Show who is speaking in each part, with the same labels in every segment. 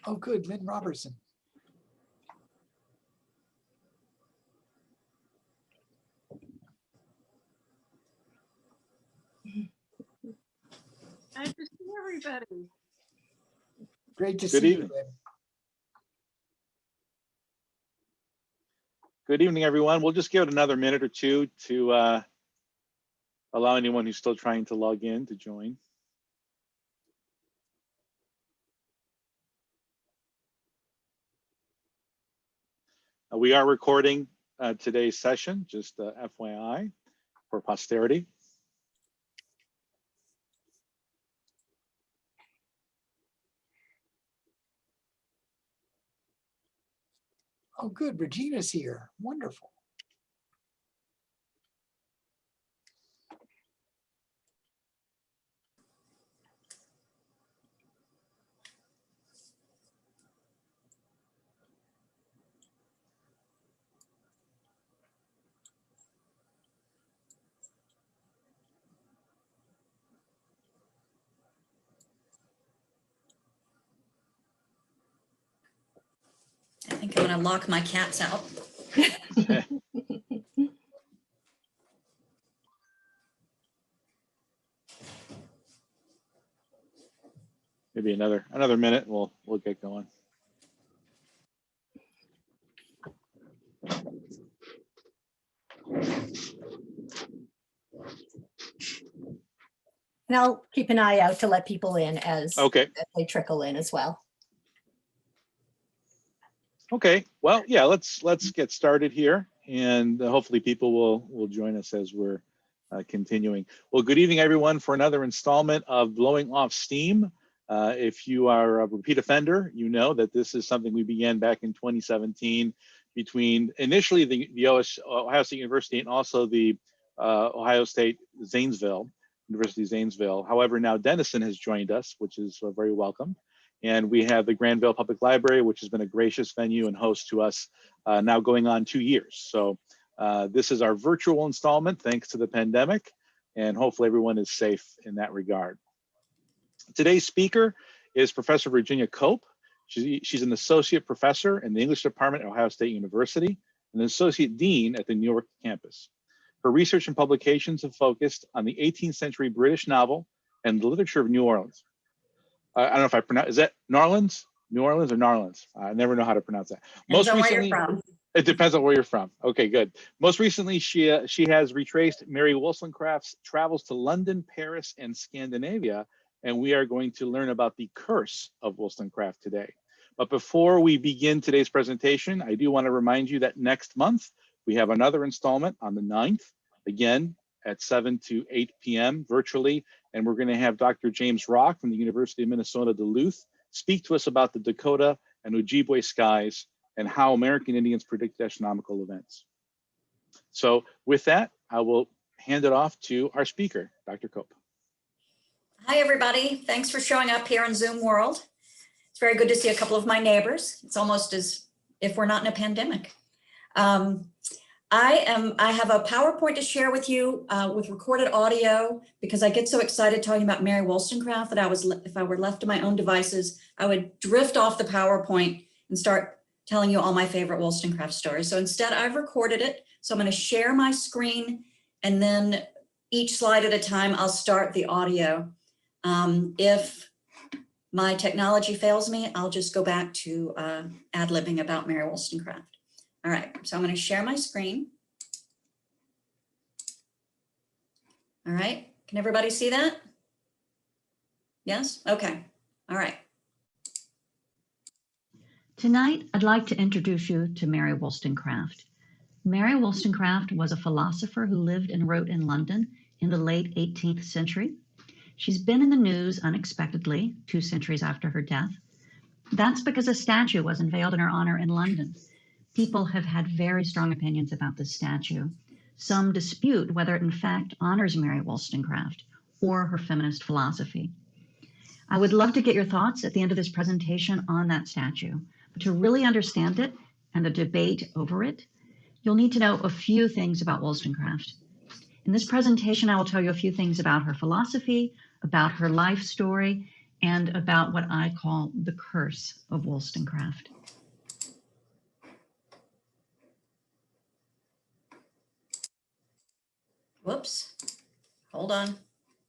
Speaker 1: Oh, good, Lynn Robertson.
Speaker 2: Nice to see everybody.
Speaker 1: Great to see you, Lynn.
Speaker 3: Good evening, everyone. We'll just give it another minute or two to allow anyone who's still trying to log in to join. We are recording today's session, just FYI, for posterity.
Speaker 1: Oh, good, Regina's here. Wonderful.
Speaker 4: I think I'm going to lock my cats out.
Speaker 3: Maybe another minute. We'll get going.
Speaker 5: And I'll keep an eye out to let people in as they trickle in as well.
Speaker 3: Okay, well, yeah, let's get started here, and hopefully people will join us as we're continuing. Well, good evening, everyone, for another installment of Blowing Off Steam. If you are a repeat offender, you know that this is something we began back in 2017 between initially the Ohio State University and also the Ohio State University Zanesville. However, now Denison has joined us, which is very welcome. And we have the Granville Public Library, which has been a gracious venue and host to us now going on 2 years. So this is our virtual installment, thanks to the pandemic, and hopefully everyone is safe in that regard. Today's speaker is Professor Virginia Cope. She's an associate professor in the English department at Ohio State University and an associate dean at the Newark campus. Her research and publications have focused on the 18th century British novel and the literature of New Orleans. I don't know if I pronounce, is that New Orleans or Narlands? I never know how to pronounce that. Most recently, it depends on where you're from. Okay, good. Most recently, she has retraced Mary Wollstonecraft's travels to London, Paris, and Scandinavia, and we are going to learn about the curse of Wollstonecraft today. But before we begin today's presentation, I do want to remind you that next month, we have another installment on the 9th, again, at 7 to 8 p.m. virtually, and we're going to have Dr. James Rock from the University of Minnesota Duluth speak to us about the Dakota and Ojibwe skies and how American Indians predicted astronomical events. So with that, I will hand it off to our speaker, Dr. Cope.
Speaker 4: Hi, everybody. Thanks for showing up here in Zoom world. It's very good to see a couple of my neighbors. It's almost as if we're not in a pandemic. I have a PowerPoint to share with you with recorded audio because I get so excited talking about Mary Wollstonecraft that if I were left to my own devices, I would drift off the PowerPoint and start telling you all my favorite Wollstonecraft stories. So instead I've recorded it. So I'm going to share my screen, and then each slide at a time, I'll start the audio. If my technology fails me, I'll just go back to ad-libbing about Mary Wollstonecraft. All right, so I'm going to share my screen. All right, can everybody see that? Yes, okay, all right.
Speaker 6: Tonight, I'd like to introduce you to Mary Wollstonecraft. Mary Wollstonecraft was a philosopher who lived and wrote in London in the late 18th century. She's been in the news unexpectedly 2 centuries after her death. That's because a statue was unveiled in her honor in London. People have had very strong opinions about this statue. Some dispute whether it in fact honors Mary Wollstonecraft or her feminist philosophy. I would love to get your thoughts at the end of this presentation on that statue. But to really understand it and the debate over it, you'll need to know a few things about Wollstonecraft. In this presentation, I will tell you a few things about her philosophy, about her life story, and about what I call the curse of Wollstonecraft.
Speaker 4: Whoops, hold on.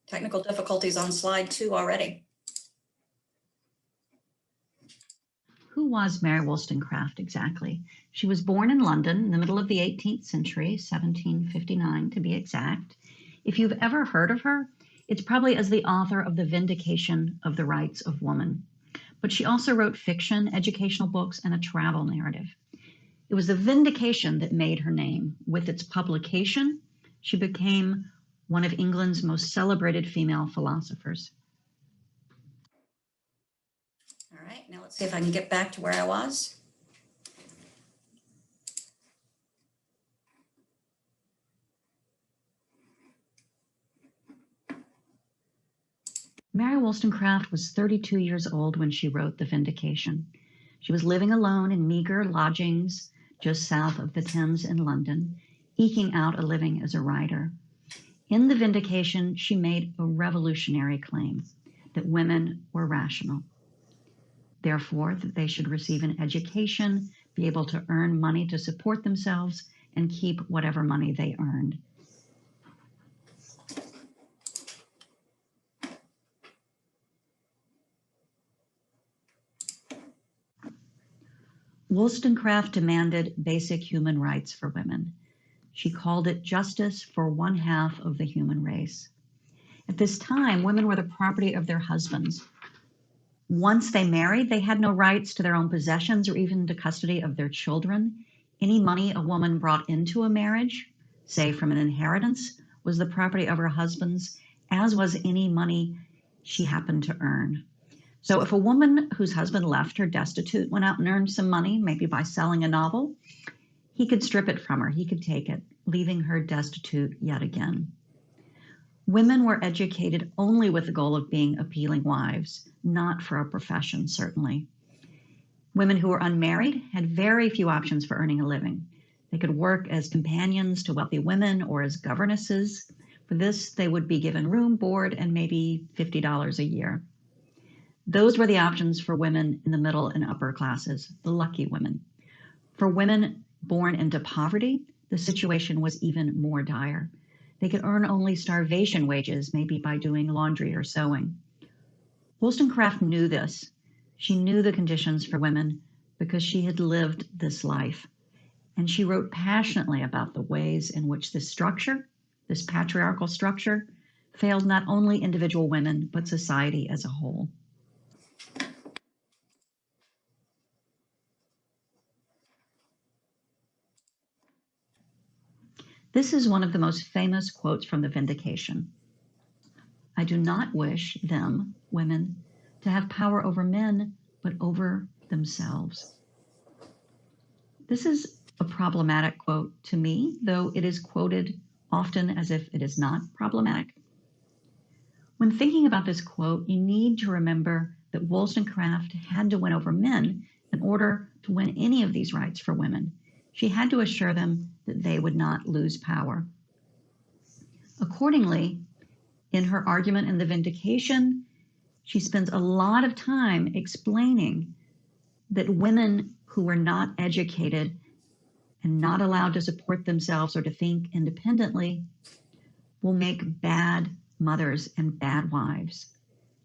Speaker 4: Technical difficulties on slide 2 already.
Speaker 6: Who was Mary Wollstonecraft exactly? She was born in London in the middle of the 18th century, 1759 to be exact. If you've ever heard of her, it's probably as the author of The Vindication of the Rights of Woman. But she also wrote fiction, educational books, and a travel narrative. It was the vindication that made her name. With its publication, she became one of England's most celebrated female philosophers.
Speaker 4: All right, now let's see if I can get back to where I was.
Speaker 6: Mary Wollstonecraft was 32 years old when she wrote The Vindication. She was living alone in meager lodgings just south of the Thames in London, eking out a living as a writer. In The Vindication, she made a revolutionary claim that women were rational. Therefore, that they should receive an education, be able to earn money to support themselves, and keep whatever money they earned. Wollstonecraft demanded basic human rights for women. She called it justice for one half of the human race. At this time, women were the property of their husbands. Once they married, they had no rights to their own possessions or even to custody of their children. Any money a woman brought into a marriage, say from an inheritance, was the property of her husbands, as was any money she happened to earn. So if a woman whose husband left her destitute went out and earned some money, maybe by selling a novel, he could strip it from her, he could take it, leaving her destitute yet again. Women were educated only with the goal of being appealing wives, not for a profession, certainly. Women who were unmarried had very few options for earning a living. They could work as companions to wealthy women or as governesses. For this, they would be given room, board, and maybe $50 a year. Those were the options for women in the middle and upper classes, the lucky women. For women born into poverty, the situation was even more dire. They could earn only starvation wages, maybe by doing laundry or sewing. Wollstonecraft knew this. She knew the conditions for women because she had lived this life. And she wrote passionately about the ways in which this structure, this patriarchal structure, failed not only individual women, but society as a whole. This is one of the most famous quotes from The Vindication. I do not wish them, women, to have power over men, but over themselves. This is a problematic quote to me, though it is quoted often as if it is not problematic. When thinking about this quote, you need to remember that Wollstonecraft had to win over men in order to win any of these rights for women. She had to assure them that they would not lose power. Accordingly, in her argument in The Vindication, she spends a lot of time explaining that women who were not educated and not allowed to support themselves or to think independently will make bad mothers and bad wives.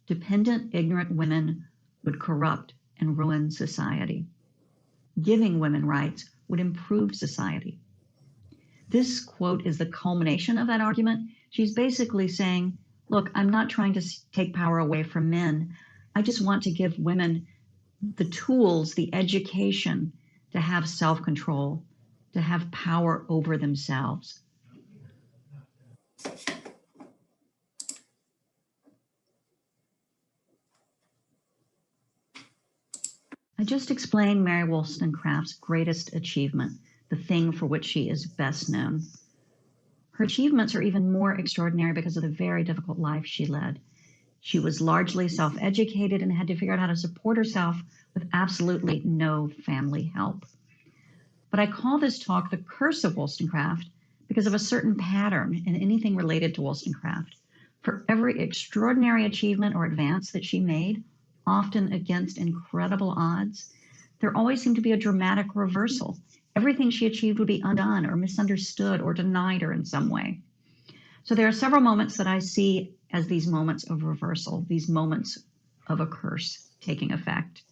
Speaker 6: Dependent, ignorant women would corrupt and ruin society. Giving women rights would improve society. This quote is the culmination of that argument. She's basically saying, look, I'm not trying to take power away from men. I just want to give women the tools, the education to have self-control, to have power over themselves. I just explained Mary Wollstonecraft's greatest achievement, the thing for which she is best known. Her achievements are even more extraordinary because of the very difficult life she led. She was largely self-educated and had to figure out how to support herself with absolutely no family help. But I call this talk The Curse of Wollstonecraft because of a certain pattern in anything related to Wollstonecraft. For every extraordinary achievement or advance that she made, often against incredible odds, there always seemed to be a dramatic reversal. Everything she achieved would be undone or misunderstood or denied her in some way. So there are several moments that I see as these moments of reversal, these moments of a curse taking effect.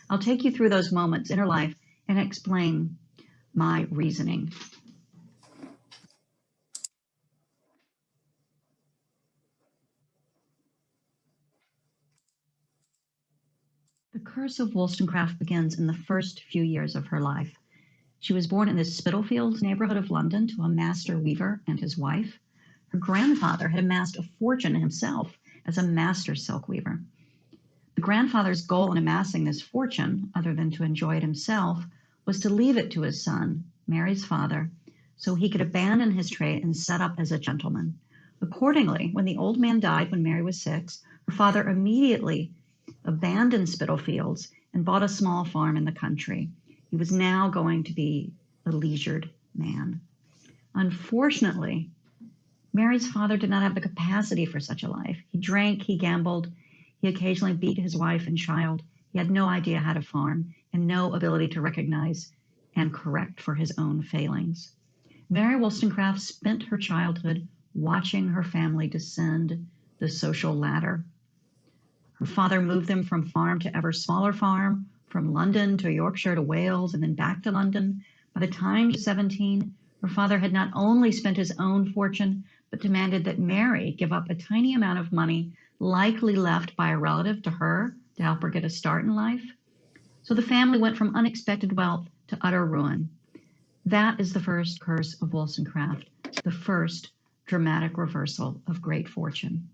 Speaker 6: I'll take you through those moments in her life and explain my reasoning. The curse of Wollstonecraft begins in the first few years of her life. She was born in the Spitalfields neighborhood of London to a master weaver and his wife. Her grandfather had amassed a fortune himself as a master silk weaver. The grandfather's goal in amassing this fortune, other than to enjoy it himself, was to leave it to his son, Mary's father, so he could abandon his trade and set up as a gentleman. Accordingly, when the old man died when Mary was 6, her father immediately abandoned Spitalfields and bought a small farm in the country. He was now going to be a leisured man. Unfortunately, Mary's father did not have the capacity for such a life. He drank, he gambled, he occasionally beat his wife and child. He had no idea how to farm and no ability to recognize and correct for his own failings. Mary Wollstonecraft spent her childhood watching her family descend the social ladder. Her father moved them from farm to ever smaller farm, from London to Yorkshire to Wales, and then back to London. By the time she was 17, her father had not only spent his own fortune, but demanded that Mary give up a tiny amount of money likely left by a relative to her to help her get a start in life. So the family went from unexpected wealth to utter ruin. That is the first curse of Wollstonecraft, the first dramatic reversal of great fortune.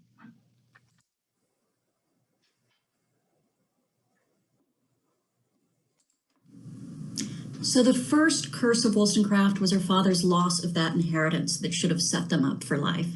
Speaker 6: So the first curse of Wollstonecraft was her father's loss of that inheritance that should have set them up for life.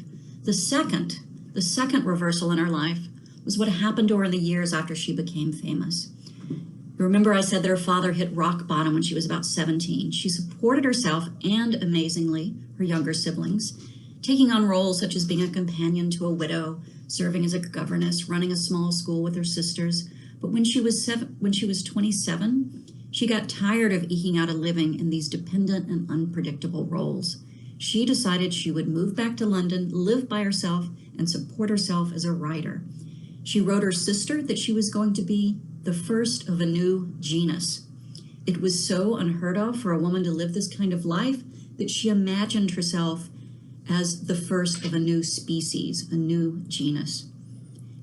Speaker 6: The second reversal in her life was what happened to her in the years after she became famous. You remember I said that her father hit rock bottom when she was about 17. She supported herself and, amazingly, her younger siblings, taking on roles such as being a companion to a widow, serving as a governess, running a small school with her sisters. But when she was 27, she got tired of eking out a living in these dependent and unpredictable roles. She decided she would move back to London, live by herself, and support herself as a writer. She wrote her sister that she was going to be the first of a new genus. It was so unheard of for a woman to live this kind of life that she imagined herself as the first of a new species, a new genus.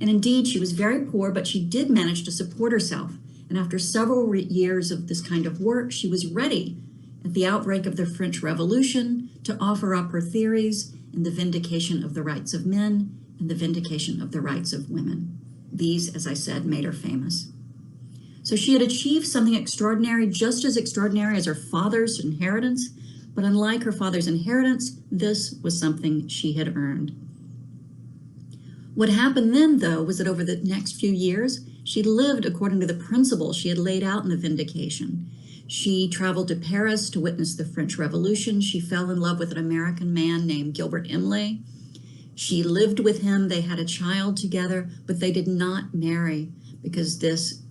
Speaker 6: And indeed, she was very poor, but she did manage to support herself. And after several years of this kind of work, she was ready at the outbreak of the French Revolution to offer up her theories in the vindication of the rights of men and the vindication of the rights of women. These, as I said, made her famous. So she had achieved something extraordinary, just as extraordinary as her father's inheritance, but unlike her father's inheritance, this was something she had earned. What happened then, though, was that over the next few years, she lived according to the principles she had laid out in the Vindication. She traveled to Paris to witness the French Revolution. She fell in love with an American man named Gilbert Imlay. She lived with him. They had a child together, but they did not marry because this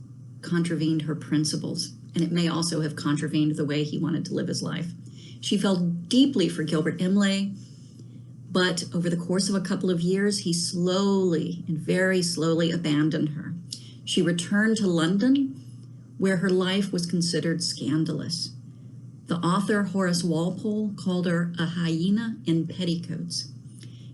Speaker 6: contravened her principles, and it may also have contravened the way he wanted to live his life. She felt deeply for Gilbert Imlay, but over the course of a couple of years, he slowly and very slowly abandoned her. She returned to London, where her life was considered scandalous. The author Horace Walpole called her a hyena in petticoats.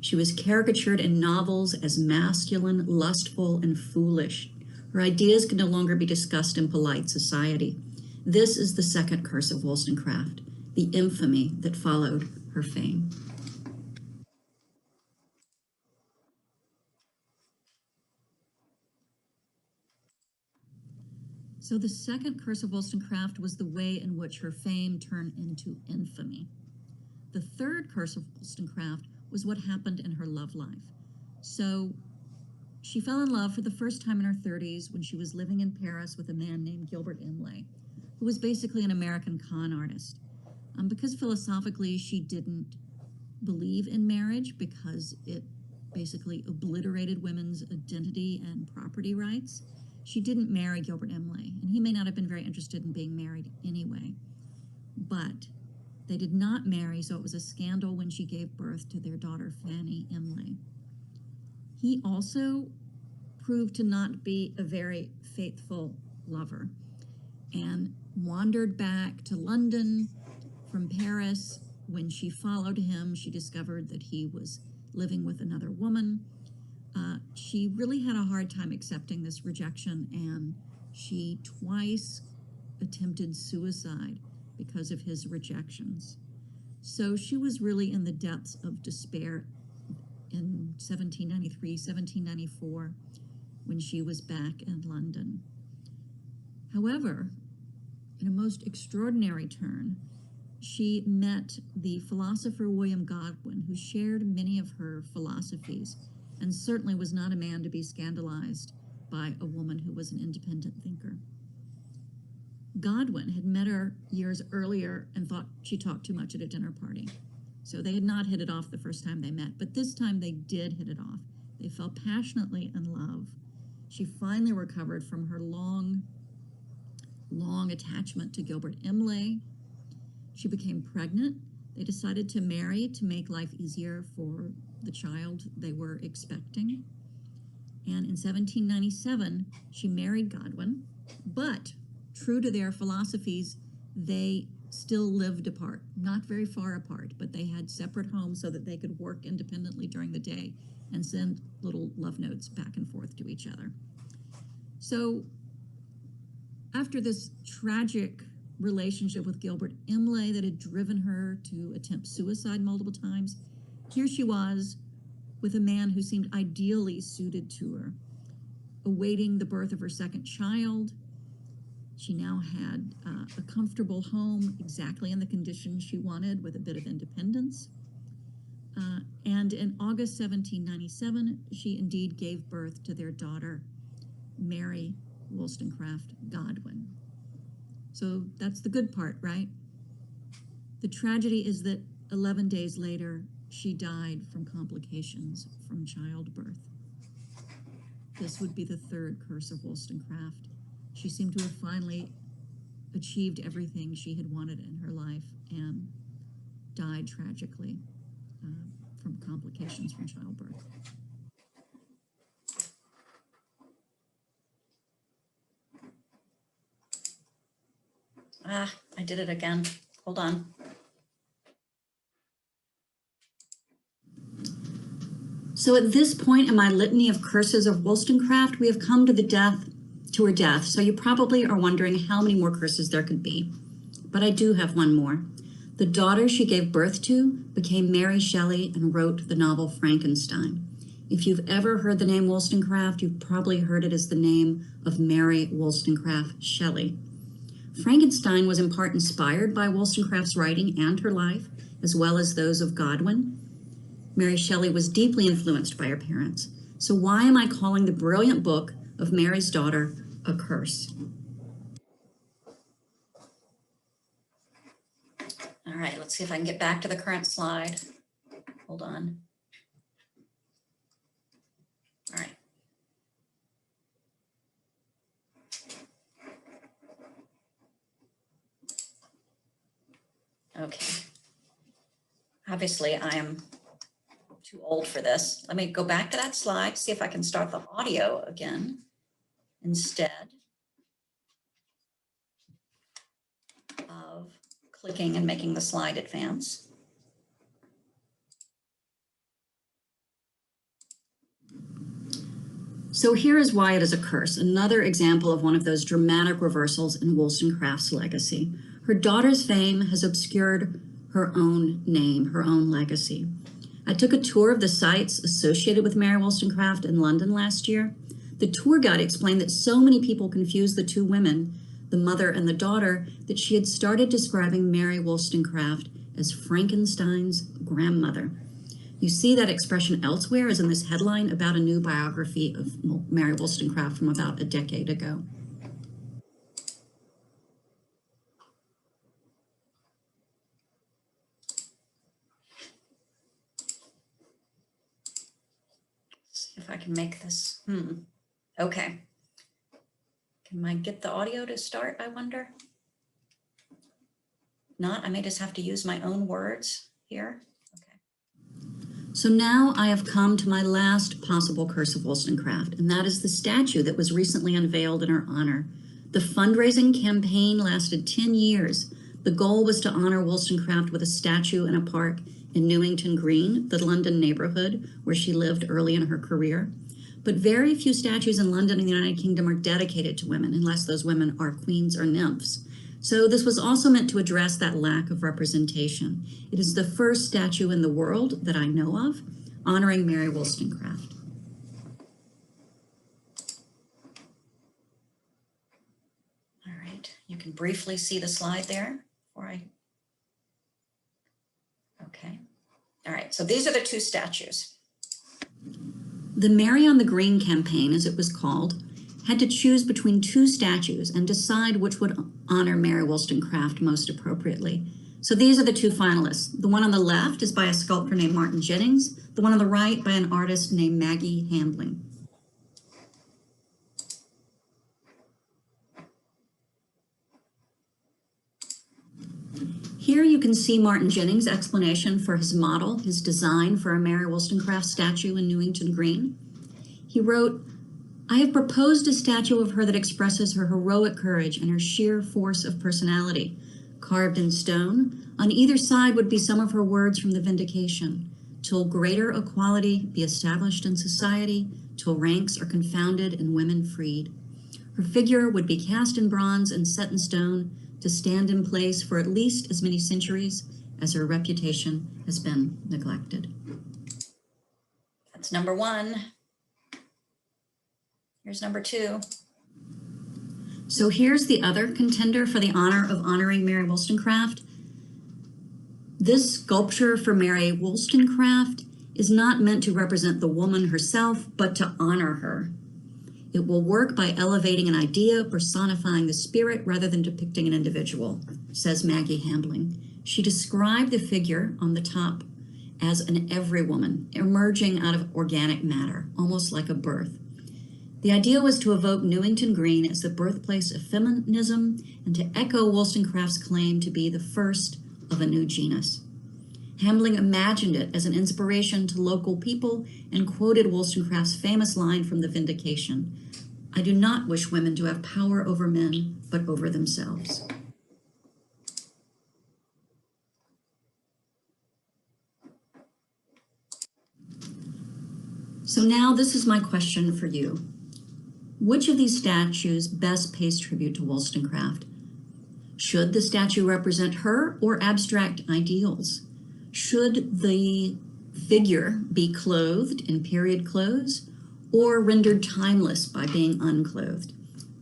Speaker 6: She was caricatured in novels as masculine, lustful, and foolish. Her ideas could no longer be discussed in polite society. This is the second curse of Wollstonecraft, the infamy that followed her fame. So the second curse of Wollstonecraft was the way in which her fame turned into infamy. The third curse of Wollstonecraft was what happened in her love life. So she fell in love for the first time in her 30s when she was living in Paris with a man named Gilbert Imlay, who was basically an American con artist. Because philosophically she didn't believe in marriage because it
Speaker 7: basically obliterated women's identity and property rights. She didn't marry Gilbert Imlay, and he may not have been very interested in being married anyway. But they did not marry, so it was a scandal when she gave birth to their daughter, Fanny Imlay. He also proved to not be a very faithful lover and wandered back to London from Paris. When she followed him, she discovered that he was living with another woman. She really had a hard time accepting this rejection, and she twice attempted suicide because of his rejections. So she was really in the depths of despair in 1793, 1794, when she was back in London. However, in a most extraordinary turn, she met the philosopher William Godwin, who shared many of her philosophies and certainly was not a man to be scandalized by a woman who was an independent thinker. Godwin had met her years earlier and thought she talked too much at a dinner party. So they had not hit it off the first time they met, but this time they did hit it off. They fell passionately in love. She finally recovered from her long attachment to Gilbert Imlay. She became pregnant. They decided to marry to make life easier for the child they were expecting. And in 1797, she married Godwin, but true to their philosophies, they still lived apart, not very far apart, but they had separate homes so that they could work independently during the day and send little love notes back and forth to each other. So after this tragic relationship with Gilbert Imlay that had driven her to attempt suicide multiple times, here she was with a man who seemed ideally suited to her, awaiting the birth of her second child. She now had a comfortable home exactly in the conditions she wanted, with a bit of independence. And in August 1797, she indeed gave birth to their daughter, Mary Wollstonecraft Godwin. So that's the good part, right? The tragedy is that 11 days later, she died from complications from childbirth. This would be the third curse of Wollstonecraft. She seemed to have finally achieved everything she had wanted in her life and died tragically from complications from childbirth.
Speaker 4: I did it again. Hold on. So at this point in my litany of curses of Wollstonecraft, we have come to her death. So you probably are wondering how many more curses there could be. But I do have one more. The daughter she gave birth to became Mary Shelley and wrote the novel Frankenstein. If you've ever heard the name Wollstonecraft, you've probably heard it as the name of Mary Wollstonecraft Shelley. Frankenstein was in part inspired by Wollstonecraft's writing and her life, as well as those of Godwin. Mary Shelley was deeply influenced by her parents. So why am I calling the brilliant book of Mary's daughter a curse? All right, let's see if I can get back to the current slide. Hold on. All right. Okay. Obviously, I am too old for this. Let me go back to that slide, see if I can start the audio again instead of clicking and making the slide advance. So here is why it is a curse, another example of one of those dramatic reversals in Wollstonecraft's legacy. Her daughter's fame has obscured her own name, her own legacy. I took a tour of the sites associated with Mary Wollstonecraft in London last year. The tour guide explained that so many people confused the two women, the mother and the daughter, that she had started describing Mary Wollstonecraft as Frankenstein's grandmother. You see that expression elsewhere, as in this headline about a new biography of Mary Wollstonecraft from about a decade ago. if I can make this. Okay. Can I get the audio to start, I wonder? Not, I may just have to use my own words here. Okay. So now I have come to my last possible curse of Wollstonecraft, and that is the statue that was recently unveiled in her honor. The fundraising campaign lasted 10 years. The goal was to honor Wollstonecraft with a statue in a park in Newington Green, the London neighborhood where she lived early in her career. But very few statues in London and the United Kingdom are dedicated to women, unless those women are queens or nymphs. So this was also meant to address that lack of representation. It is the first statue in the world that I know of honoring Mary Wollstonecraft. All right, you can briefly see the slide there before I. Okay. All right, so these are the two statues. The Mary on the Green campaign, as it was called, had to choose between two statues and decide which would honor Mary Wollstonecraft most appropriately. So these are the two finalists. The one on the left is by a sculptor named Martin Jennings, the one on the right by an artist named Maggie Hambling. Here you can see Martin Jennings' explanation for his model, his design for a Mary Wollstonecraft statue in Newington Green. He wrote, "I have proposed a statue of her that expresses her heroic courage and her sheer force of personality. Carved in stone, on either side would be some of her words from the Vindication. Till greater equality be established in society, till ranks are confounded and women freed. Her figure would be cast in bronze and set in stone, to stand in place for at least as many centuries as her reputation has been neglected." That's number one. Here's number two. So here's the other contender for the honor of honoring Mary Wollstonecraft. This sculpture for Mary Wollstonecraft is not meant to represent the woman herself, but to honor her. It will work by elevating an idea, personifying the spirit rather than depicting an individual, says Maggie Hambling. She described the figure on the top as an every woman emerging out of organic matter, almost like a birth. The idea was to evoke Newington Green as the birthplace of feminism and to echo Wollstonecraft's claim to be the first of a new genus. Hambling imagined it as an inspiration to local people and quoted Wollstonecraft's famous line from the Vindication, "I do not wish women to have power over men, but over themselves." So now this is my question for you. Which of these statues best pays tribute to Wollstonecraft? Should the statue represent her or abstract ideals? Should the figure be clothed in period clothes or rendered timeless by being unclothed?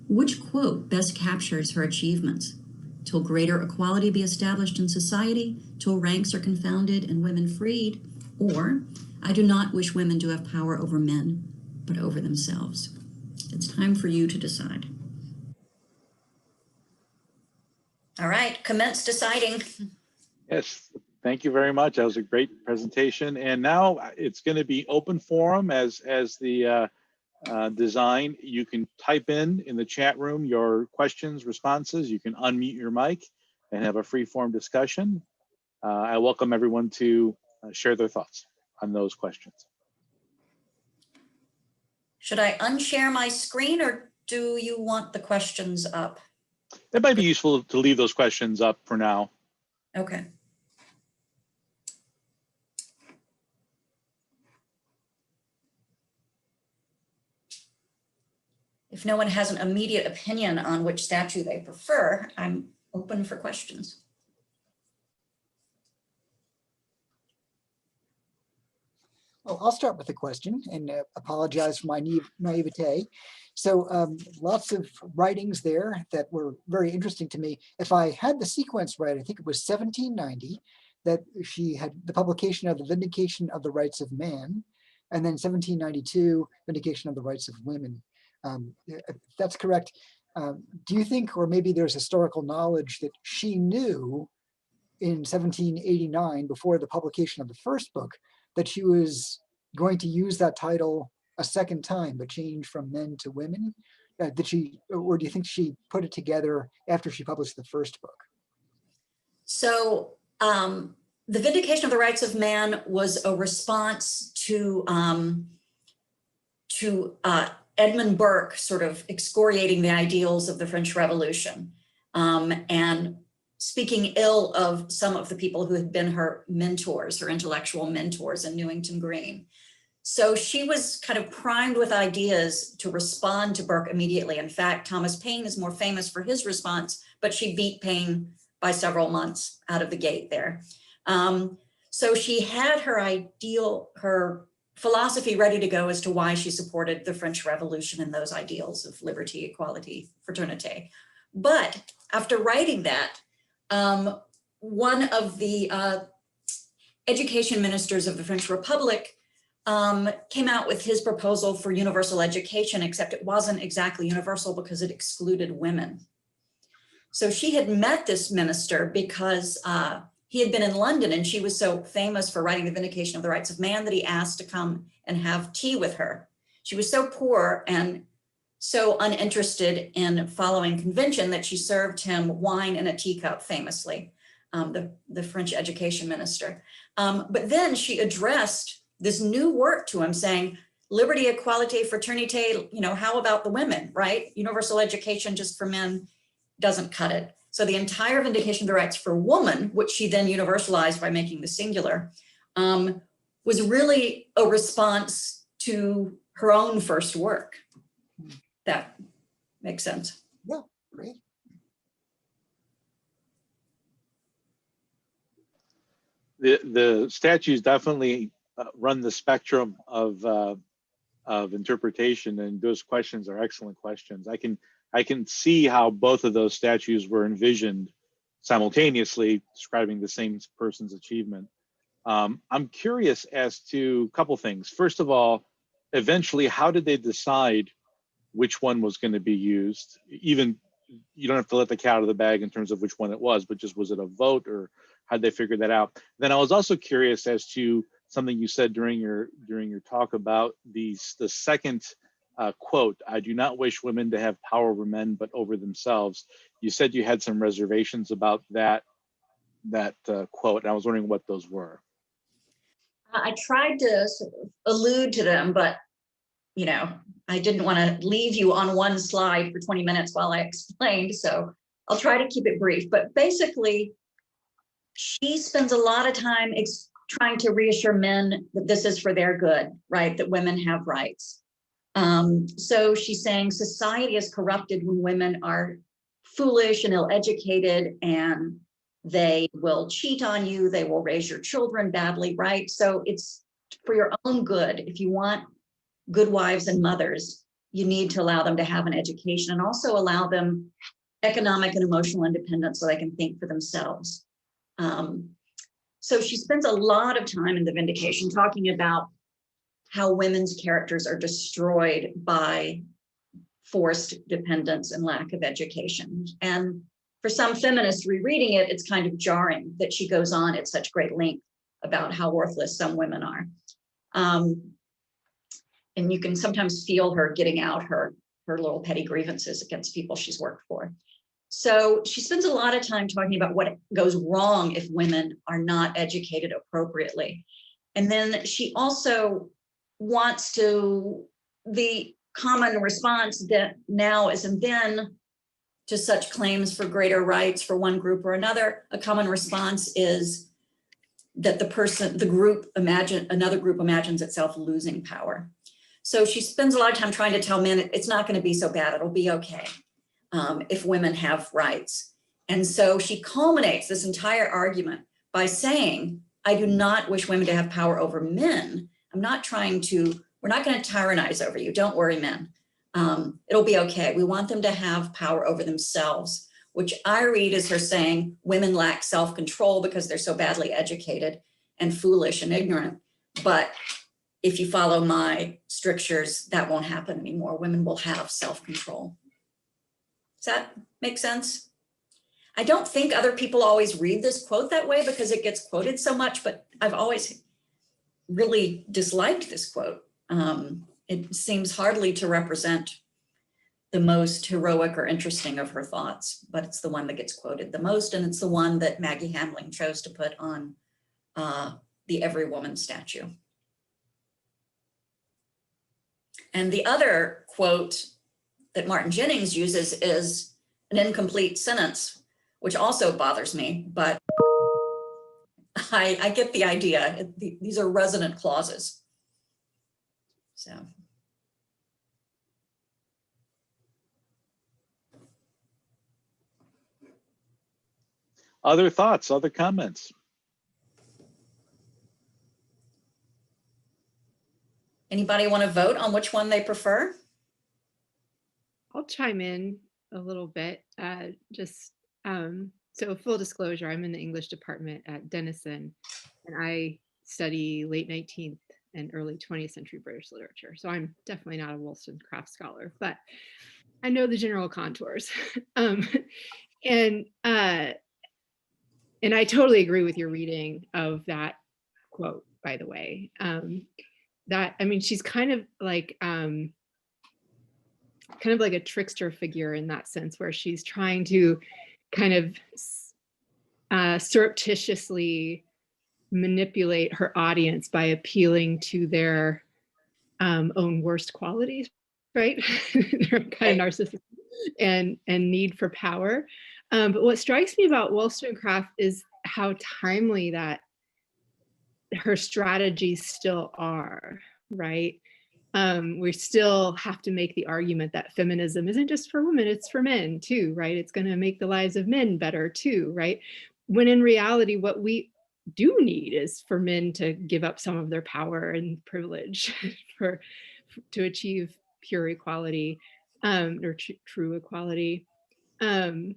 Speaker 4: Which quote best captures her achievements? "Till greater equality be established in society, till ranks are confounded and women freed," or "I do not wish women to have power over men, but over themselves." It's time for you to decide. All right, commence deciding.
Speaker 3: Yes, thank you very much. That was a great presentation. And now it's going to be open forum as the design. You can type in the chat room your questions, responses. You can unmute your mic and have a free form discussion. I welcome everyone to share their thoughts on those questions.
Speaker 4: Should I unshare my screen or do you want the questions up?
Speaker 3: It might be useful to leave those questions up for now.
Speaker 4: Okay. If no one has an immediate opinion on which statue they prefer, I'm open for questions.
Speaker 1: Well, I'll start with a question and apologize for my naivete. So lots of writings there that were very interesting to me. If I had the sequence right, I think it was 1790 that she had the publication of the Vindication of the Rights of Man, and then 1792, Vindication of the Rights of Women. If that's correct, do you think, or maybe there's historical knowledge that she knew in 1789, before the publication of the first book, that she was going to use that title a second time, but changed from men to women? Did she, or do you think she put it together after she published the first book?
Speaker 4: So the Vindication of the Rights of Man was a response to Edmund Burke sort of excoriating the ideals of the French Revolution and speaking ill of some of the people who had been her mentors, her intellectual mentors in Newington Green. So she was kind of primed with ideas to respond to Burke immediately. In fact, Thomas Paine is more famous for his response, but she beat Paine by several months out of the gate there. So she had her philosophy ready to go as to why she supported the French Revolution and those ideals of liberty, equality, fraternité. But after writing that, one of the education ministers of the French Republic came out with his proposal for universal education, except it wasn't exactly universal because it excluded women. So she had met this minister because he had been in London, and she was so famous for writing the Vindication of the Rights of Man that he asked to come and have tea with her. She was so poor and so uninterested in following convention that she served him wine in a teacup, famously, the French education minister. But then she addressed this new work to him saying, liberty, equality, fraternité, how about the women, right? Universal education just for men doesn't cut it. So the entire Vindication of the Rights for Woman, which she then universalized by making the singular, was really a response to her own first work. That makes sense.
Speaker 1: Yeah, great.
Speaker 3: The statues definitely run the spectrum of interpretation, and those questions are excellent questions. I can see how both of those statues were envisioned simultaneously, describing the same person's achievement. I'm curious as to a couple things. First of all, eventually, how did they decide which one was going to be used? Even, you don't have to let the cat out of the bag in terms of which one it was, but just, was it a vote, or how'd they figure that out? Then I was also curious as to something you said during your talk about the second quote, "I do not wish women to have power over men, but over themselves." You said you had some reservations about that quote, and I was wondering what those were.
Speaker 4: I tried to sort of allude to them, but I didn't want to leave you on one slide for 20 minutes while I explained, so I'll try to keep it brief. But basically, she spends a lot of time trying to reassure men that this is for their good, right? That women have rights. So she's saying society is corrupted when women are foolish and ill-educated, and they will cheat on you, they will raise your children badly, right? So it's for your own good. If you want good wives and mothers, you need to allow them to have an education and also allow them economic and emotional independence so they can think for themselves. So she spends a lot of time in the Vindication talking about how women's characters are destroyed by forced dependence and lack of education. And for some feminists rereading it, it's kind of jarring that she goes on at such great length about how worthless some women are. And you can sometimes feel her getting out her little petty grievances against people she's worked for. So she spends a lot of time talking about what goes wrong if women are not educated appropriately. And then she also wants the common response that now is and then to such claims for greater rights for one group or another, a common response is that another group imagines itself losing power. So she spends a lot of time trying to tell men it's not going to be so bad, it'll be okay if women have rights. And so she culminates this entire argument by saying, I do not wish women to have power over men. We're not going to tyrannize over you. Don't worry, men. It'll be okay. We want them to have power over themselves, which I read as her saying women lack self-control because they're so badly educated and foolish and ignorant. But if you follow my strictures, that won't happen anymore. Women will have self-control. Does that make sense? I don't think other people always read this quote that way because it gets quoted so much, but I've always really disliked this quote. it seems hardly to represent the most heroic or interesting of her thoughts, but it's the one that gets quoted the most, and it's the one that Maggie Hamling chose to put on the Every Woman statue. And the other quote that Martin Jennings uses is an incomplete sentence, which also bothers me, but I get the idea. These are resonant clauses. So.
Speaker 3: Other thoughts, other comments?
Speaker 4: Anybody want to vote on which one they prefer?
Speaker 8: I'll chime in a little bit. So full disclosure, I'm in the English department at Denison, and I study late 19th and early 20th century British literature. So I'm definitely not a Wollstonecraft scholar, but I know the general contours. And I totally agree with your reading of that quote, by the way. She's kind of like a trickster figure in that sense, where she's trying to kind of surreptitiously manipulate her audience by appealing to their own worst qualities, right? They're kind of narcissistic and need for power. But what strikes me about Wollstonecraft is how timely that her strategies still are, right? We still have to make the argument that feminism isn't just for women, it's for men too, right? It's going to make the lives of men better too, right? When in reality, what we do need is for men to give up some of their power and privilege to achieve pure equality, or true equality. And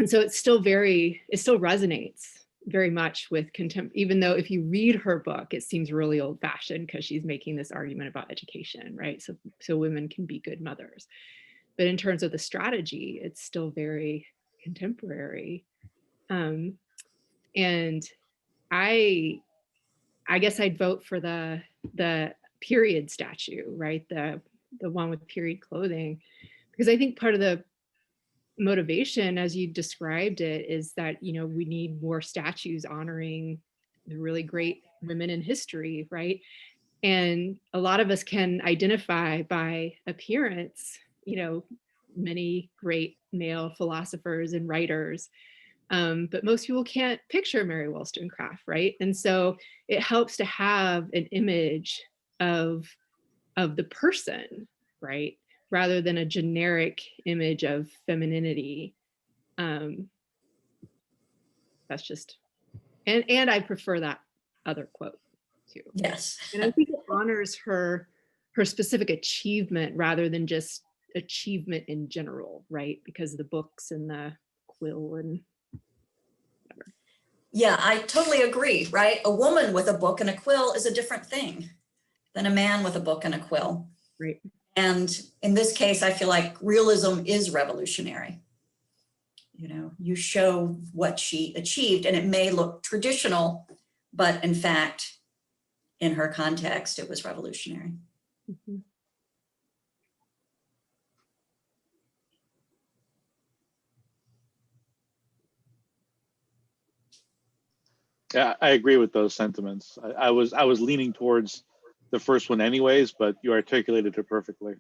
Speaker 8: so it still resonates very much with contempt, even though if you read her book, it seems really old fashioned because she's making this argument about education, right? So women can be good mothers. But in terms of the strategy, it's still very contemporary. And I guess I'd vote for the period statue, right? The one with period clothing, because I think part of the motivation, as you described it, is that, we need more statues honoring the really great women in history, right? And a lot of us can identify by appearance, many great male philosophers and writers, but most people can't picture Mary Wollstonecraft, right? And so it helps to have an image of the person, right? Rather than a generic image of femininity. That's just, and I prefer that other quote too.
Speaker 4: Yes.
Speaker 8: And I think it honors her specific achievement rather than just achievement in general, right? Because of the books and the quill and whatever.
Speaker 4: Yeah, I totally agree, right? A woman with a book and a quill is a different thing than a man with a book and a quill.
Speaker 8: Right.
Speaker 4: And in this case, I feel like realism is revolutionary. You show what she achieved, and it may look traditional, but in fact, in her context, it was revolutionary.
Speaker 8: Mm-hmm.
Speaker 3: Yeah, I agree with those sentiments. I was leaning towards the first one anyways, but you articulated it perfectly.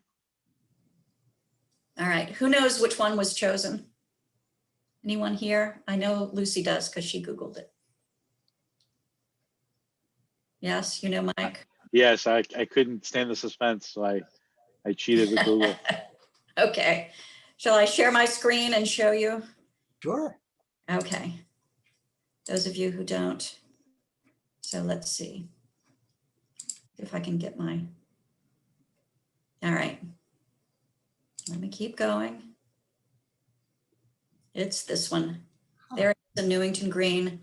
Speaker 4: All right, who knows which one was chosen? Anyone here? I know Lucy does because she Googled it. Yes, Mike?
Speaker 3: Yes, I couldn't stand the suspense, so I cheated with Google.
Speaker 4: Okay, shall I share my screen and show you?
Speaker 1: Sure.
Speaker 4: Okay, those of you who don't. So let's see if I can get my, all right. Let me keep going. It's this one. There it is in Newington Green.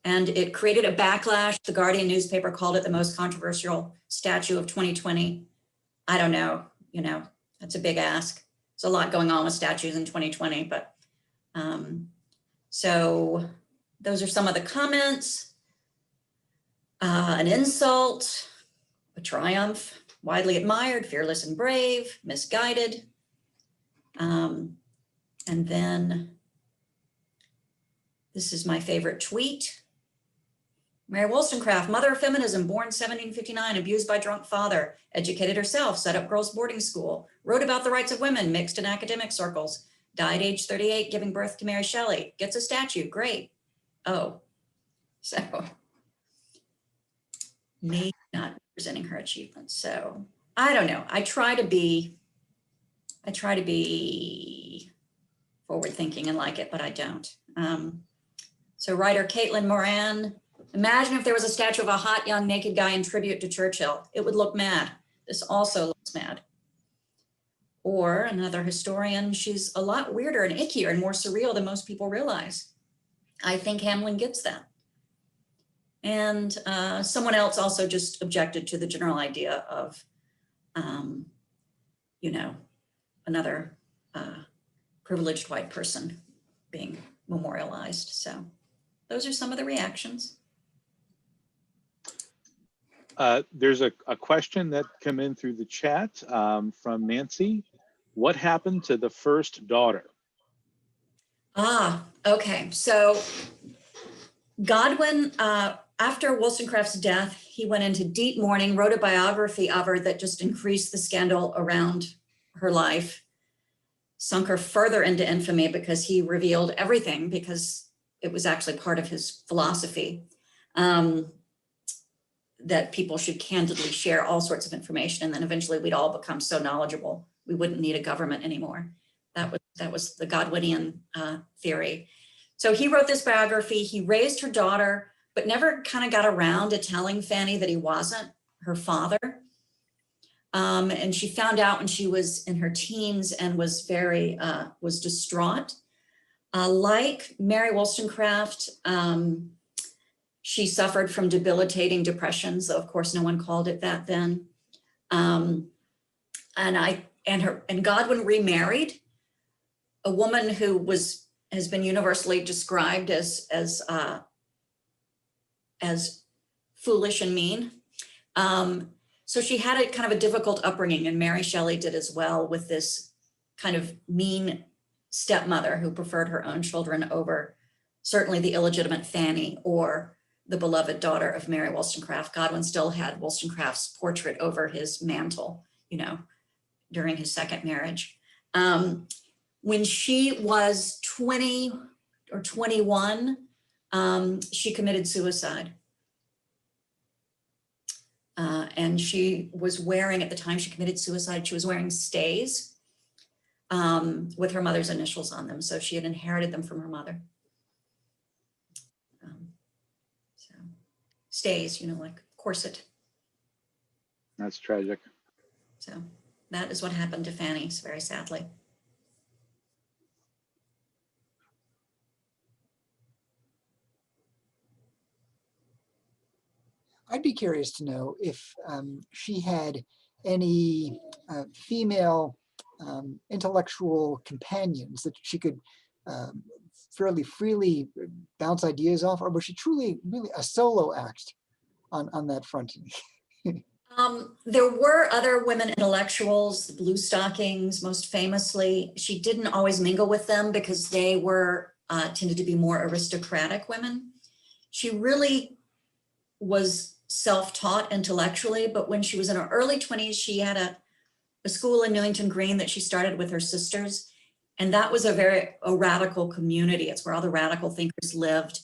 Speaker 4: And it created a backlash. The Guardian newspaper called it the most controversial statue of 2020. I don't know, that's a big ask. There's a lot going on with statues in 2020, but so those are some of the comments. An insult, a triumph. widely admired, fearless and brave, misguided. And then this is my favorite tweet. Mary Wollstonecraft, mother of feminism, born 1759, abused by drunk father, educated herself, set up girls' boarding school, wrote about the rights of women, mixed in academic circles, died age 38, giving birth to Mary Shelley, gets a statue, great. Oh, so maybe not representing her achievements. So I don't know. I try to be forward thinking and like it, but I don't. So writer Caitlin Moran, imagine if there was a statue of a hot young naked guy in tribute to Churchill. It would look mad. This also looks mad. Or another historian, she's a lot weirder and ickier and more surreal than most people realize. I think Hamlin gets that. And someone else also just objected to the general idea of, you know, another privileged white person being memorialized. So those are some of the reactions.
Speaker 3: There's a question that came in through the chat from Nancy. What happened to the first daughter?
Speaker 4: Okay. So Godwin, after Wollstonecraft's death, he went into deep mourning, wrote a biography of her that just increased the scandal around her life, sunk her further into infamy because he revealed everything, because it was actually part of his philosophy. That people should candidly share all sorts of information, and then eventually we'd all become so knowledgeable we wouldn't need a government anymore. That was the Godwinian theory. So he wrote this biography. He raised her daughter, but never kind of got around to telling Fanny that he wasn't her father. And she found out when she was in her teens and was was distraught. Like Mary Wollstonecraft, she suffered from debilitating depressions, though of course no one called it that then. And Godwin remarried a woman who has been universally described as foolish and mean. So she had a kind of a difficult upbringing, and Mary Shelley did as well, with this kind of mean stepmother who preferred her own children over certainly the illegitimate Fanny or the beloved daughter of Mary Wollstonecraft. Godwin still had Wollstonecraft's portrait over his mantle, you know, during his second marriage. When she was 20 or 21, she committed suicide. And she was wearing, at the time she committed suicide, she was wearing stays with her mother's initials on them. So she had inherited them from her mother. So stays, you know, like corset.
Speaker 3: That's tragic.
Speaker 4: So that is what happened to Fanny, very sadly.
Speaker 1: I'd be curious to know if she had any female intellectual companions that she could fairly freely bounce ideas off, or was she truly really a solo act on that front?
Speaker 4: There were other women intellectuals, the Blue Stockings, most famously. She didn't always mingle with them because they were tended to be more aristocratic women. She really was self-taught intellectually, but when she was in her early 20s, she had a school in Newington Green that she started with her sisters. And that was a radical community. It's where all the radical thinkers lived,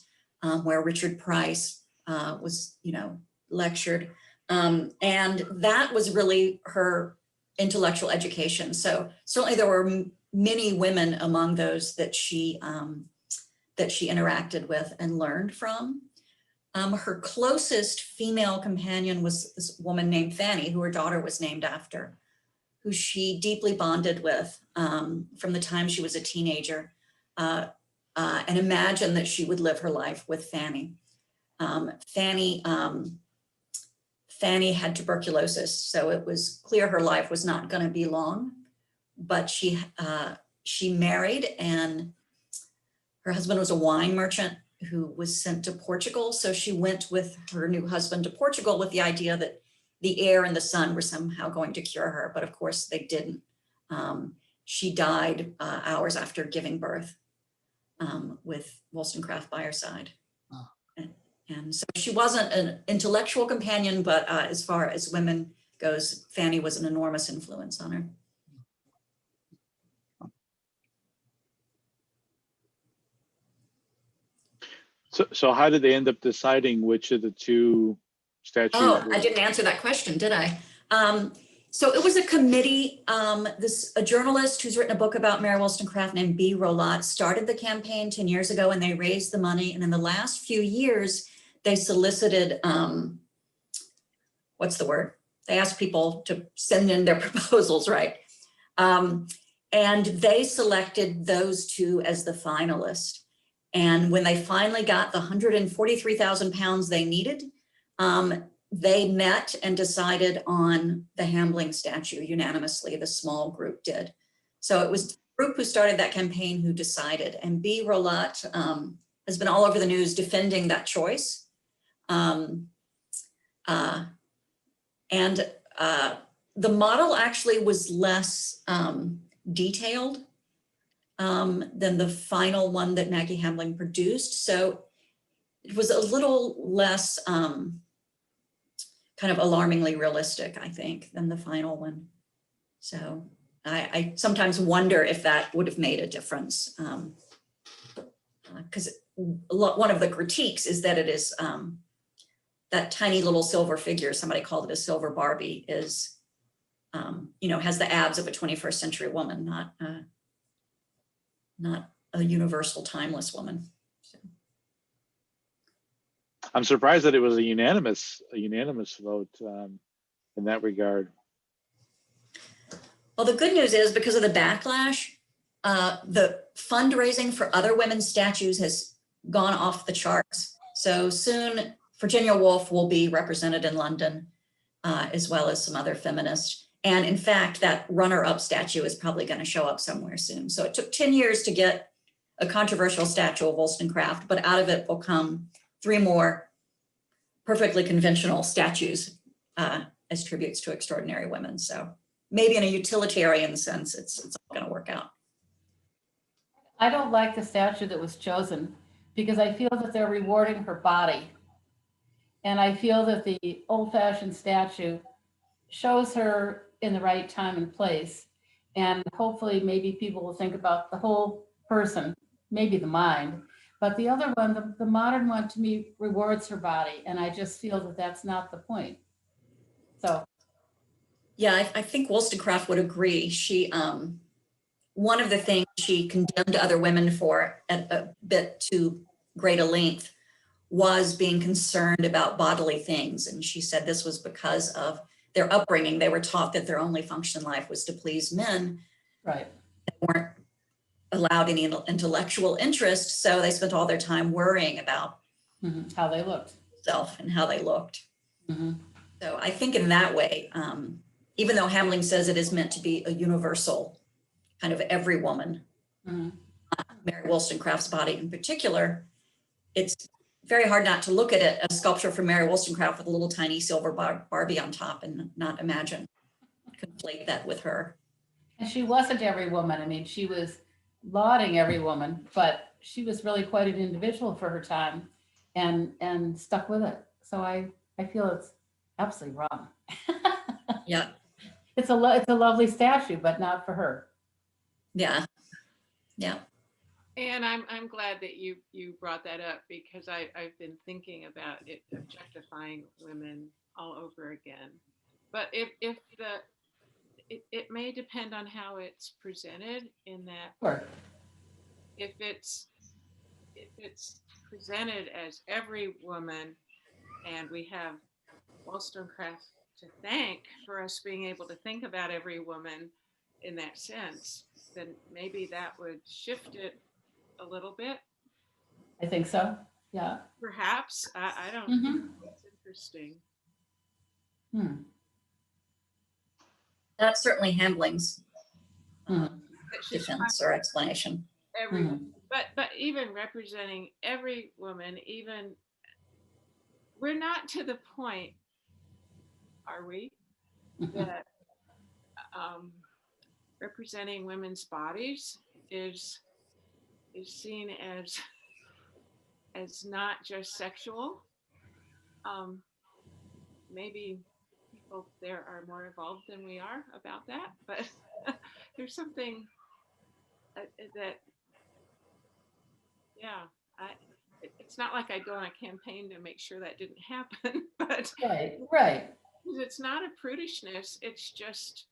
Speaker 4: where Richard Price was, you know, lectured. And that was really her intellectual education. So certainly there were many women among those that she interacted with and learned from. Her closest female companion was this woman named Fanny, who her daughter was named after, who she deeply bonded with from the time she was a teenager, and imagined that she would live her life with Fanny. Fanny had tuberculosis, so it was clear her life was not going to be long, but she married, and her husband was a wine merchant who was sent to Portugal. So she went with her new husband to Portugal with the idea that the air and the sun were somehow going to cure her, but of course they didn't. She died hours after giving birth with Wollstonecraft by her side.
Speaker 1: Oh.
Speaker 4: And so she wasn't an intellectual companion, but as far as women goes, Fanny was an enormous influence on her.
Speaker 3: So how did they end up deciding which of the two statues?
Speaker 4: Oh, I didn't answer that question, did I? So it was a committee. A journalist who's written a book about Mary Wollstonecraft named B. Rolott started the campaign 10 years ago, and they raised the money. And in the last few years, they solicited, what's the word? They asked people to send in their proposals, right? And they selected those two as the finalists. And when they finally got the 143,000 pounds they needed, they met and decided on the Hambling statue unanimously. The small group did. So it was the group who started that campaign who decided. And B. Rolott has been all over the news defending that choice. The model actually was less detailed than the final one that Maggie Hambling produced. So it was a little less kind of alarmingly realistic, I think, than the final one. So I sometimes wonder if that would have made a difference. Because one of the critiques is that it is that tiny little silver figure, somebody called it a silver Barbie, is, has the abs of a 21st century woman, not a universal timeless woman. So.
Speaker 3: I'm surprised that it was a unanimous vote in that regard.
Speaker 4: Well, the good news is because of the backlash, the fundraising for other women's statues has gone off the charts. So soon, Virginia Woolf will be represented in London, as well as some other feminists. And in fact, that runner-up statue is probably going to show up somewhere soon. So it took 10 years to get a controversial statue of Wollstonecraft, but out of it will come 3 more perfectly conventional statues as tributes to extraordinary women. So maybe in a utilitarian sense, it's all going to work out.
Speaker 9: I don't like the statue that was chosen because I feel that they're rewarding her body. And I feel that the old-fashioned statue shows her in the right time and place. And hopefully maybe people will think about the whole person, maybe the mind. But the other one, the modern one, to me, rewards her body. And I just feel that that's not the point. So.
Speaker 4: Yeah, I think Wollstonecraft would agree. She, one of the things she condemned other women for at a bit too great a length was being concerned about bodily things. And she said this was because of their upbringing. They were taught that their only function in life was to please men.
Speaker 9: Right.
Speaker 4: They weren't allowed any intellectual interest. So they spent all their time worrying about
Speaker 9: how they looked.
Speaker 4: Self and how they looked. So I think in that way, even though Hambling says it is meant to be a universal kind of every woman, Mary Wollstonecraft's body in particular, it's very hard not to look at it as a sculpture from Mary Wollstonecraft with a little tiny silver Barbie on top and not conflate that with her.
Speaker 9: And she wasn't every woman. I mean, she was lauding every woman, but she was really quite an individual for her time and stuck with it. So I feel it's absolutely wrong.
Speaker 4: Yeah.
Speaker 9: It's a lovely statue, but not for her.
Speaker 4: Yeah. Yeah.
Speaker 2: And I'm glad that you brought that up, because I've been thinking about it objectifying women all over again. But it may depend on how it's presented, in that
Speaker 9: Sure.
Speaker 2: if it's presented as every woman, and we have Wollstonecraft to thank for us being able to think about every woman in that sense, then maybe that would shift it a little bit.
Speaker 9: I think so. Yeah.
Speaker 2: Perhaps. I don't know. It's interesting.
Speaker 4: That's certainly Hambling's defense or explanation.
Speaker 2: But even representing every woman, even we're not to the point are we, that representing women's bodies is seen as not just sexual. Maybe people there are more evolved than we are about that, but there's something that, yeah, it's not like I'd go on a campaign to make sure that didn't happen, but
Speaker 9: right.
Speaker 2: It's not a prudishness. It's just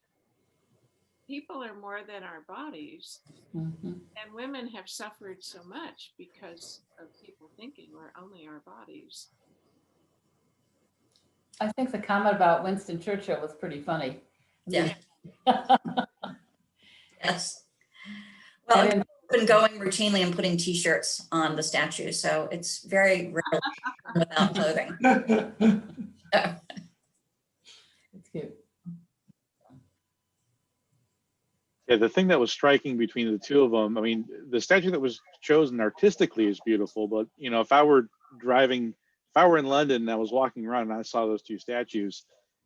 Speaker 2: people are more than our bodies. And women have suffered so much because of people thinking we're only our bodies.
Speaker 9: I think the comment about Winston Churchill was pretty funny.
Speaker 4: Yeah. Yes. Well, I've been going routinely and putting t-shirts on the statue, so it's very rarely without clothing.
Speaker 9: It's cute.
Speaker 3: Yeah, the thing that was striking between the two of them, I mean, the statue that was chosen artistically is beautiful, but you know, if I were in London and I was walking around and I saw those two statues,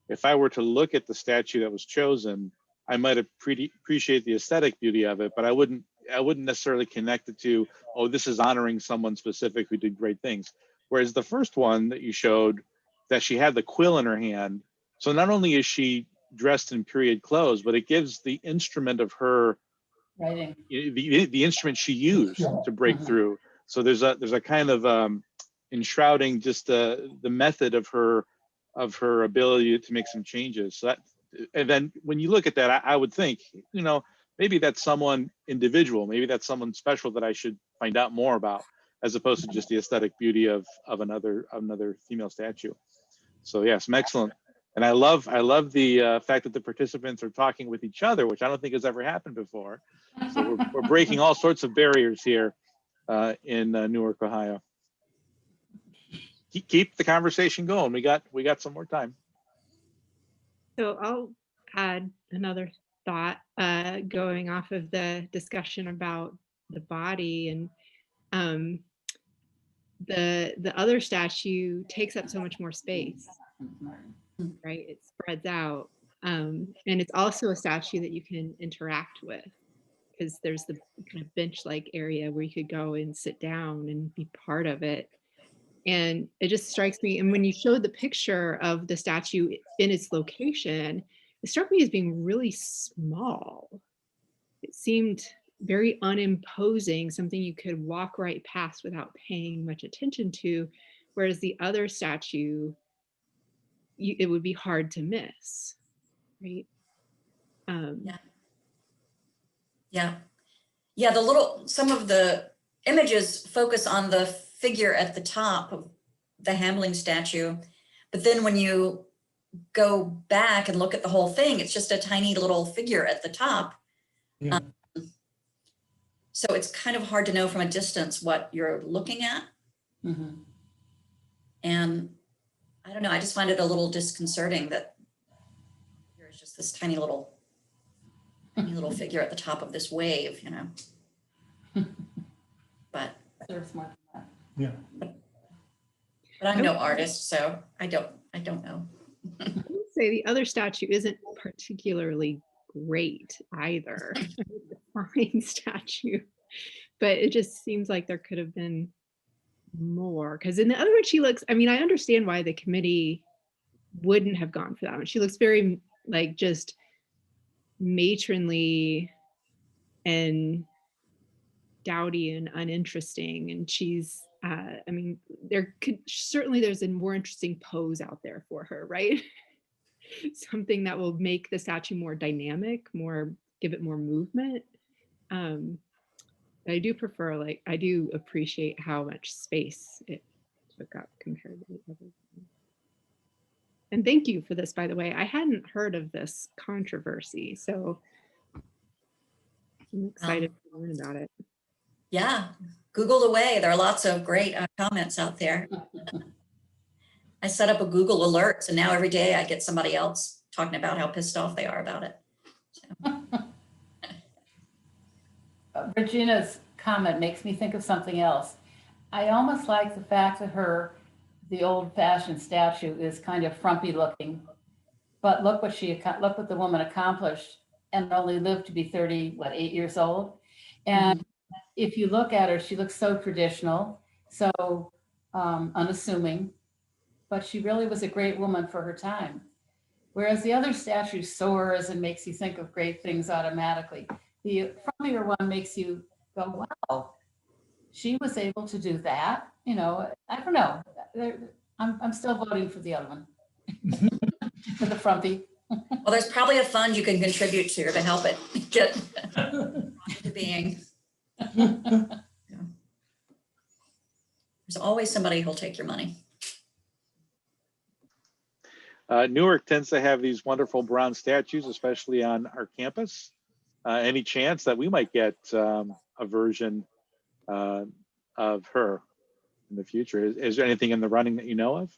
Speaker 3: if I were to look at the statue that was chosen, I might appreciate the aesthetic beauty of it, but I wouldn't necessarily connect it to, oh, this is honoring someone specific who did great things. Whereas the first one that you showed, that she had the quill in her hand, so not only is she dressed in period clothes, but it gives the instrument of her
Speaker 9: writing,
Speaker 3: the instrument she used to break through. So there's a kind of enshrouding just the method of her ability to make some changes. So that, and then when you look at that, I would think, you know, maybe that's someone individual, maybe that's someone special that I should find out more about, as opposed to just the aesthetic beauty of another female statue. So yeah, some excellent. And I love the fact that the participants are talking with each other, which I don't think has ever happened before. So we're breaking all sorts of barriers here in Newark, Ohio. Keep the conversation going. We got some more time.
Speaker 8: So I'll add another thought going off of the discussion about the body, and the other statue takes up so much more space, right? It spreads out, and it's also a statue that you can interact with, because there's the kind of bench-like area where you could go and sit down and be part of it. And it just strikes me, and when you showed the picture of the statue in its location, it struck me as being really small. It seemed very unimposing, something you could walk right past without paying much attention to, whereas the other statue, it would be hard to miss, right?
Speaker 4: Yeah, some of the images focus on the figure at the top of the Hambling statue, but then when you go back and look at the whole thing, it's just a tiny little figure at the top. Yeah. So it's kind of hard to know from a distance what you're looking at. And I don't know, I just find it a little disconcerting that there's just this tiny little figure at the top of this wave, you know. But
Speaker 9: there's more than that.
Speaker 10: Yeah.
Speaker 4: But I'm no artist, so I don't know.
Speaker 8: I would say the other statue isn't particularly great either. It's a fine statue, but it just seems like there could have been more, because in the other one she looks, I mean, I understand why the committee wouldn't have gone for that one. She looks very like just matronly and dowdy and uninteresting, and she's I mean, there's a more interesting pose out there for her, right? Something that will make the statue more dynamic, give it more movement. I do appreciate how much space it took up compared to the other. And thank you for this, by the way. I hadn't heard of this controversy, so I'm excited to learn about it.
Speaker 4: Yeah, Google away. There are lots of great comments out there. I set up a Google alerts, and now every day I get somebody else talking about how pissed off they are about it. So.
Speaker 9: Regina's comment makes me think of something else. I almost like the fact that the old-fashioned statue is kind of frumpy looking, but look what the woman accomplished and only lived to be 8 years old. And if you look at her, she looks so traditional, so unassuming, but she really was a great woman for her time. Whereas the other statue soars and makes you think of great things automatically. The Frumpier one makes you go, wow, she was able to do that. You know, I don't know. I'm still voting for the other one, for the Frumpy.
Speaker 4: Well, there's probably a fund you can contribute to help it get to being. Yeah. There's always somebody who'll take your money.
Speaker 3: Newark tends to have these wonderful bronze statues, especially on our campus. Any chance that we might get a version of her in the future? Is there anything in the running that you know of?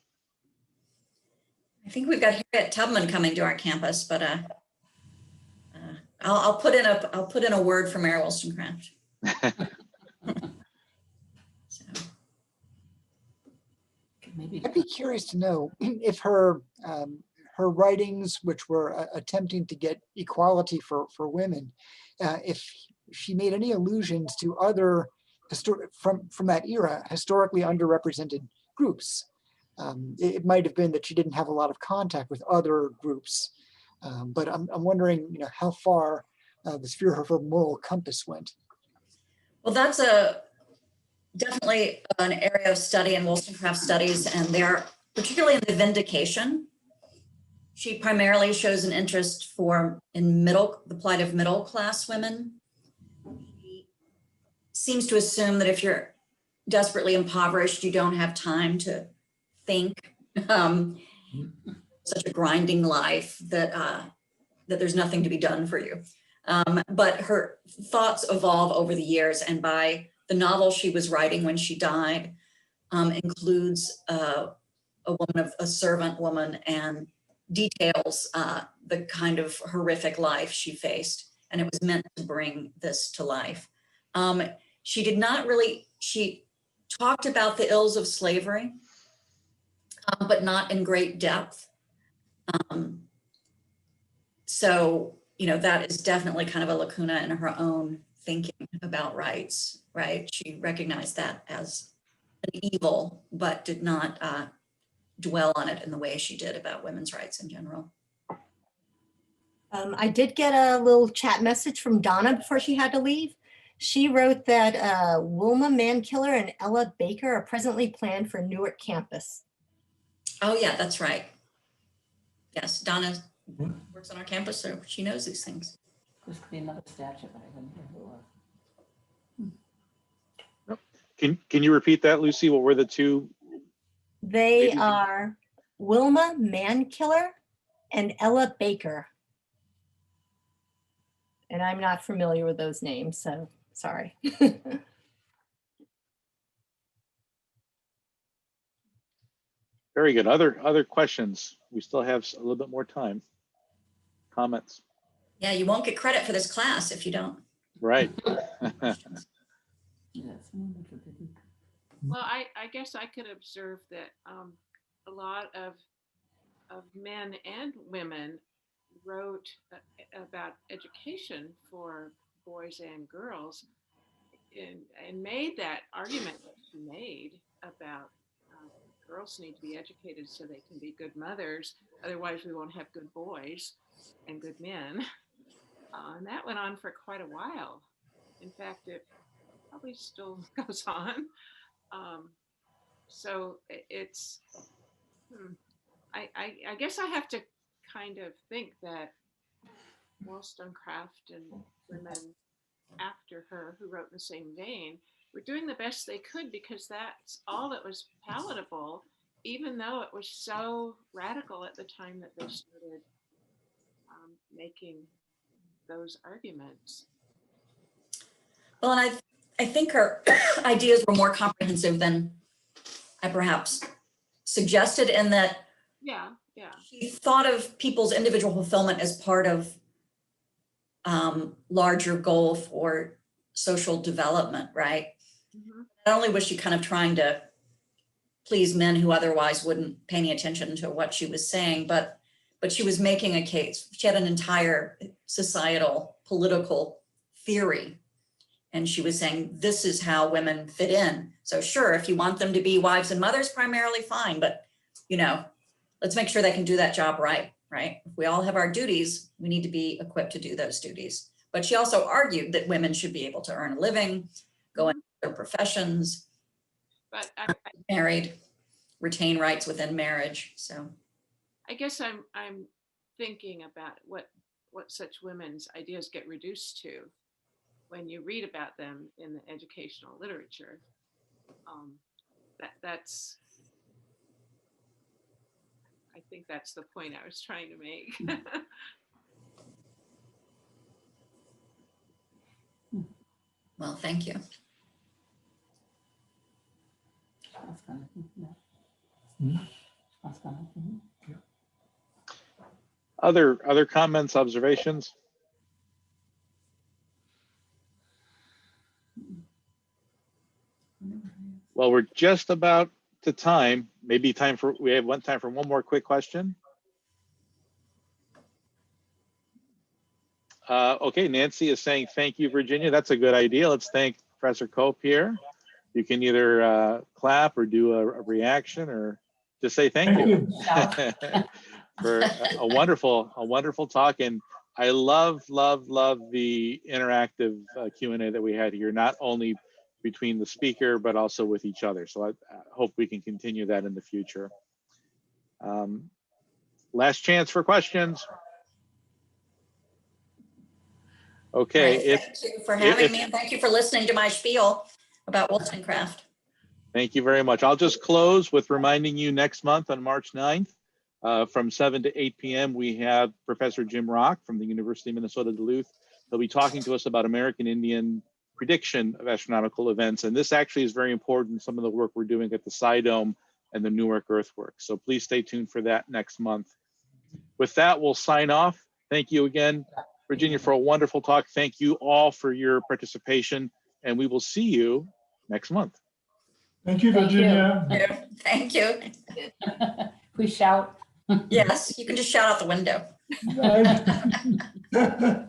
Speaker 4: I think we've got Harriet Tubman coming to our campus, but I'll put in a word for Mary Wollstonecraft. So.
Speaker 1: I'd be curious to know if her writings, which were attempting to get equality for women, if she made any allusions to other from that era historically underrepresented groups. It might have been that she didn't have a lot of contact with other groups, but I'm wondering, you know, how far the sphere of her moral compass went.
Speaker 4: Well, that's definitely an area of study in Wollstonecraft studies, and they're particularly in the vindication. She primarily shows an interest in the plight of middle class women. She seems to assume that if you're desperately impoverished, you don't have time to think. Such a grinding life that there's nothing to be done for you. But her thoughts evolve over the years, and by the novel she was writing when she died includes a servant woman, and details the kind of horrific life she faced, and it was meant to bring this to life. She talked about the ills of slavery, but not in great depth. So, you know, that is definitely kind of a lacuna in her own thinking about rights, right? She recognized that as an evil, but did not dwell on it in the way she did about women's rights in general.
Speaker 5: I did get a little chat message from Donna before she had to leave. She wrote that Wilma Mankiller and Ella Baker are presently planned for Newark campus.
Speaker 4: Oh yeah, that's right. Yes, Donna works on our campus, so she knows these things.
Speaker 9: This could be another statue, but I didn't hear who it was.
Speaker 3: Can you repeat that, Lucy? What were the two?
Speaker 5: They are Wilma Mankiller and Ella Baker. And I'm not familiar with those names, so sorry.
Speaker 3: Very good. Other questions? We still have a little bit more time. Comments?
Speaker 4: Yeah, you won't get credit for this class if you don't.
Speaker 3: Right.
Speaker 2: Well, I guess I could observe that a lot of men and women wrote about education for boys and girls, and made that argument that she made about girls need to be educated so they can be good mothers. Otherwise, we won't have good boys and good men. And that went on for quite a while. In fact, it probably still goes on. So it's, I guess I have to kind of think that Wollstonecraft and women after her who wrote in the same vein were doing the best they could, because that's all that was palatable, even though it was so radical at the time that they started making those arguments.
Speaker 4: Well, and I think her ideas were more comprehensive than I perhaps suggested, in that she thought of people's individual fulfillment as part of larger goal for social development, right? Mm-hmm. Not only was she kind of trying to please men who otherwise wouldn't pay any attention to what she was saying, but but she was making a case. She had an entire societal political theory. And she was saying, this is how women fit in. So sure, if you want them to be wives and mothers, primarily fine, but you know, let's make sure they can do that job right? If we all have our duties, we need to be equipped to do those duties. But she also argued that women should be able to earn a living, go into their professions,
Speaker 2: But
Speaker 4: married, retain rights within marriage. So
Speaker 2: I guess I'm thinking about what such women's ideas get reduced to when you read about them in the educational literature. I think that's the point I was trying to make.
Speaker 4: well, thank you.
Speaker 3: Other comments, observations? Well, we're just about to time. Maybe we have time for one more quick question. Okay, Nancy is saying, thank you, Virginia. That's a good idea. Let's thank Professor Cope here. You can either clap or do a reaction or just say thank you. For a wonderful talk. And I love the interactive Q&A that we had here, not only between the speaker, but also with each other. So I hope we can continue that in the future. Last chance for questions. Okay.
Speaker 4: Right, thank you for having me, and thank you for listening to my spiel about Wollstonecraft.
Speaker 3: Thank you very much. I'll just close with reminding you next month on March 9th, from 7 to 8 p.m., we have Professor Jim Rock from the University of Minnesota Duluth. He'll be talking to us about American Indian prediction of astronomical events. And this actually is very important, some of the work we're doing at the SciDome and the Newark earthworks. So please stay tuned for that next month. With that, we'll sign off. Thank you again, Virginia, for a wonderful talk. Thank you all for your participation, and we will see you next month.
Speaker 10: Thank you, Virginia.
Speaker 4: Thank you.
Speaker 9: We shout.
Speaker 4: Yes, you can just shout out the window.
Speaker 10: Right.